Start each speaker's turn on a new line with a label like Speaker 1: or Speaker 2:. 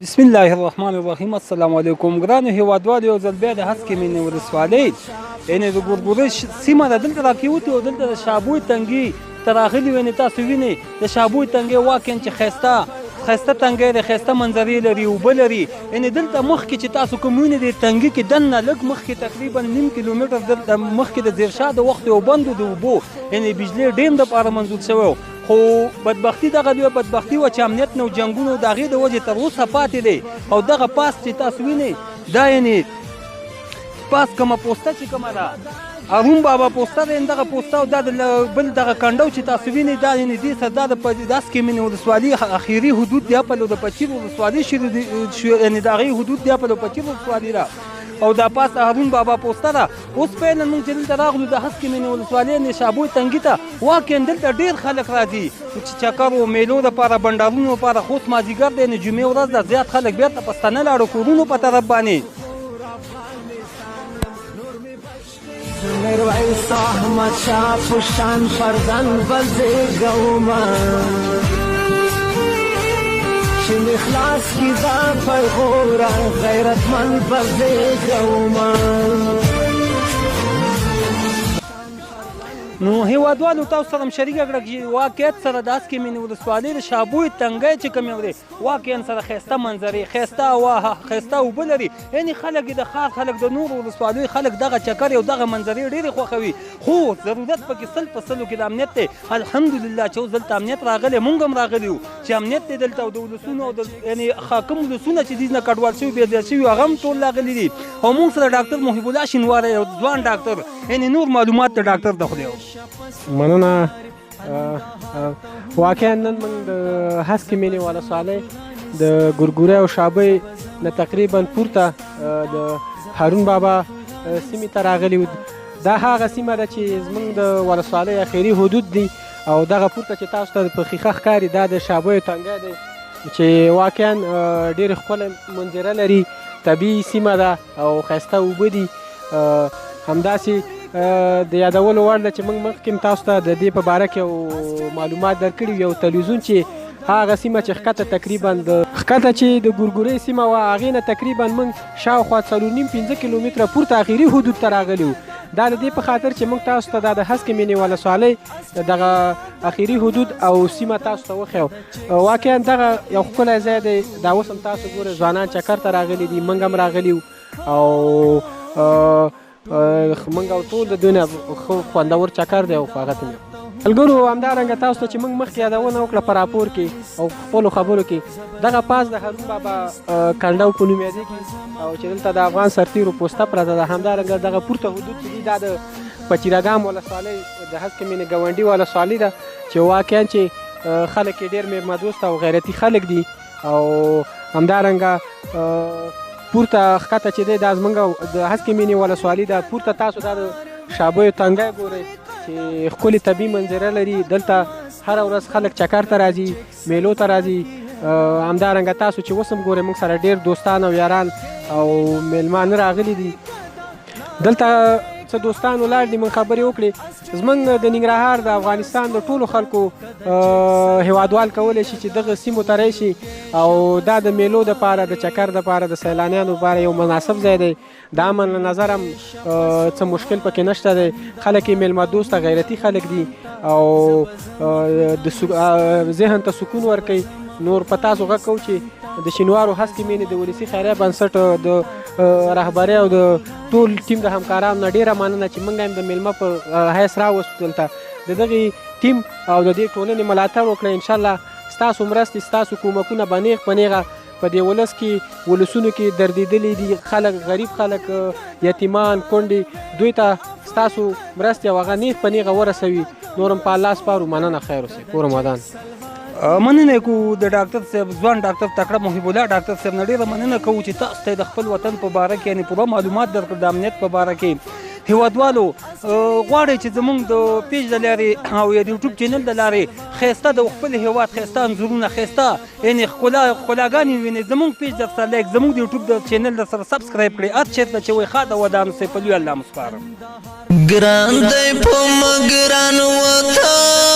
Speaker 1: بسم الله الرحمن الرحیم. السلام علیکم ګرانو هیوادوالو، یو ځل بیا د هسکې مینې ولسوالۍ یعنې د ګورګورې سیمه ده، دلته راکېوتې او دلته د شابوی تنګي ته راغلي وینې تاسو وینئ د شابوی تنګي واقعا چې ښایسته تنګی دی، ښایسته منظرې لري، اوبه لري. یعنې دلته مخکې چې تاسو کوم وینئ د تنګي کې دننه لږ مخکې تقریبا نیم کیلومتر دلته مخکې د زیرشاه د وخت یو بند د اوبو یعنې بجلي ډیم دپاره منظور شوی و. خو بدبختي دغه لویه بدبختي وه چې امنیت نه او جنګونو د هغې د وجې تر اوسه پاتې دی. او دغه پاس چې تاسو وینئ دا یعنې پاس کومه پوسته چې کومه ده اروم بابا پوسته ده، دغه پوسته او دا د بل دغه کنډو چې تاسو وینئ دا یعنې دې سره دا د هسکې مینې ولسوالي اخري حدود دی اپل او د پچیر ولسوالي یعنې د هغې حدود دی اپل او پچیر ولسوالي ده او دا پاس هارون بابا پوسته ده. اوس فعلا موږ چې دلته راغلو د هسکې مینې ولسوالۍ یعنې شابوی تنګي ته واقعا دلته ډېر خلک راځي چې چکر و میلو دپاره بنډارونو لپاره. خو اوس مازدیګر دی یعنې جمعې ورځ ده، زیات خلک بېرته پښتانه لاړو کورونو په طرف باندې.
Speaker 2: میرویس احمد شاه پشان فرزند بزرگوما شن اخلاص کی دا پیغورا غیرتمند بزرگوما.
Speaker 1: نو هیوادوالو تاسو سره هم شریکه کړه چې واقعیت سره د هسکې مینې ولسوالۍ د شابوی تنګی چې کوم یو دی واقعا سره ښایسته منظرې، ښایسته هوا، ښایسته اوبه لري. یعنې خلک د ښار خلک د نورو ولسوالیو خلک دغه چکر او دغه منظرې ډېرې خوښوي. خو ضرورت پکې سل په سلو کې د امنیت دی. الحمدلله چې اوس دلته امنیت راغلی، مونږ هم راغلي یو چې امنیت دی دلته او د ولسونو او د یعنې حاکم ولسونه چې دې نه کډوال شوي بېځایه شوي هغه هم ټول راغلي دي. او مونږ سره ډاکټر محب الله شینواری یو ځوان ډاکټر یعنې نور معلومات د ډاکټر د خدای
Speaker 3: مننه. واقعا نن موږ د هسکې مینې ولسوالۍ د ګورګورې او شابوی نه تقریبا پورته د هارون بابا سیمې ته راغلي وو. دا هغه سیمه ده چې زموږ د ولسوالۍ اخري حدود دي او دغه پورته چې تاسو ته په ښیښه ښکاري دا د شابوی تنګی دی چې واقعا ډېرې ښکلې منظره لري، طبیعي سیمه ده او ښایسته اوبه دي. همداسې د یادولو وړ ده چې موږ مخکې تاسو ته د دې په باره کې معلومات درکړي یو تلویزیون چې هغه سیمه چې ښکته تقریبا د ښکته چې د ګورګورې سیمه وه هغې نه تقریبا موږ شاوخوا 4.5 کیلومتره پورته اخري حدود ته راغلي وو. دا د دې په خاطر چې موږ تاسو ته دا د هسکې مینې ولسوالۍ دغه اخري حدود او سیمه تاسو ته وښیو. واقعا دغه یو ښکلی ځای دی. دا اوس هم تاسو ګورئ ځوانان چکر ته راغلي دي، موږ هم راغلي وو او موږ او ټول د دوی نه خوندور چکر دی او هغه ته ملګرو همدارنګه تاسو ته چې موږ مخکې یادونه وکړه په راپور کې او خپلو خبرو کې دغه پاس د هارون بابا کنډو په نوم یادېږي او چې دلته د افغان سرتیرو پوسته پرته ده. همدارنګه دغه پورته حدود چې دي دا د پچیراګام ولسوالۍ د هسکې مینې ګاونډي ولسوالۍ ده چې واقعا چې خلک یې ډېر مېلمه دوست او غیرتي خلک دي. او همدارنګه پورته ښکته چې دی دا زموږ د هسکې مینې ولسوالي ده. پورته تاسو دا د شابوی تنګی ګورئ چې ښکلې طبیعي منظره لري. دلته هره ورځ خلک چکر ته راځي، میلو ته راځي. همدارنګه تاسو چې اوس هم ګورئ موږ سره ډېر دوستان او یاران او میلمانه راغلي دي. دلته څه دوستان ولاړ دي، موږ خبرې وکړې. زموږ د ننګرهار د افغانستان د ټولو خلکو هیوادوال کولی شي چې دغه سیمو ته راشي او دا د میلو دپاره د چکر دپاره د سیلانیانو لپاره یو مناسب ځای دی. د امن له نظر هم څه مشکل پکې نشته دی. خلک یې میلمه دوسته غیرتي خلک دي او د ذهن ته سکون ورکوي. نور په تاسو غږ کوو چې د شینوارو هسکې مینې د ولسي خیریه بنسټ د رهبرۍ او د ټول ټیم د همکارانو نه ډېره مننه چې موږ هم د میلمه په حیث راوستو دلته د دغې ټیم او د دې ټولنې ملاتړ وکړئ. انشاءالله ستاسو مرستې ستاسو کومکونه به نیغ په نیغه په دې ولس کې ولسونو کې دردېدلي دي خلک، غریب خلک، یتیمان، کونډې، دوی ته ستاسو مرستې او هغه نیغ په نیغه ورسوي. نور هم په الله سپارو. مننه. خیر اوسئ. کور ودان.
Speaker 1: مننه کوو د ډاکټر صاحب ځوان ډاکټر تکړه محب الله ډاکټر صاحب نه ډېره مننه کوو چې تاسو ته د خپل وطن په باره کې یعنې پوره معلومات درکړو د امنیت په باره کې. هیوادوالو غواړئ چې زموږ د پیج د لارې او یا د یوټیوب چینل د لارې ښایسته د خپل هیواد ښایسته انځورونه، ښایسته یعنې ښکلاګانې ووینئ. زموږ پیج در سره لایک، زموږ د یوټیوب د چینل در سره سبسکرایب کړئ. هر چېرته چې وایي ښه د ودانو سئ په لوی الله مو سپارم.
Speaker 2: ګران دی په مګران وطن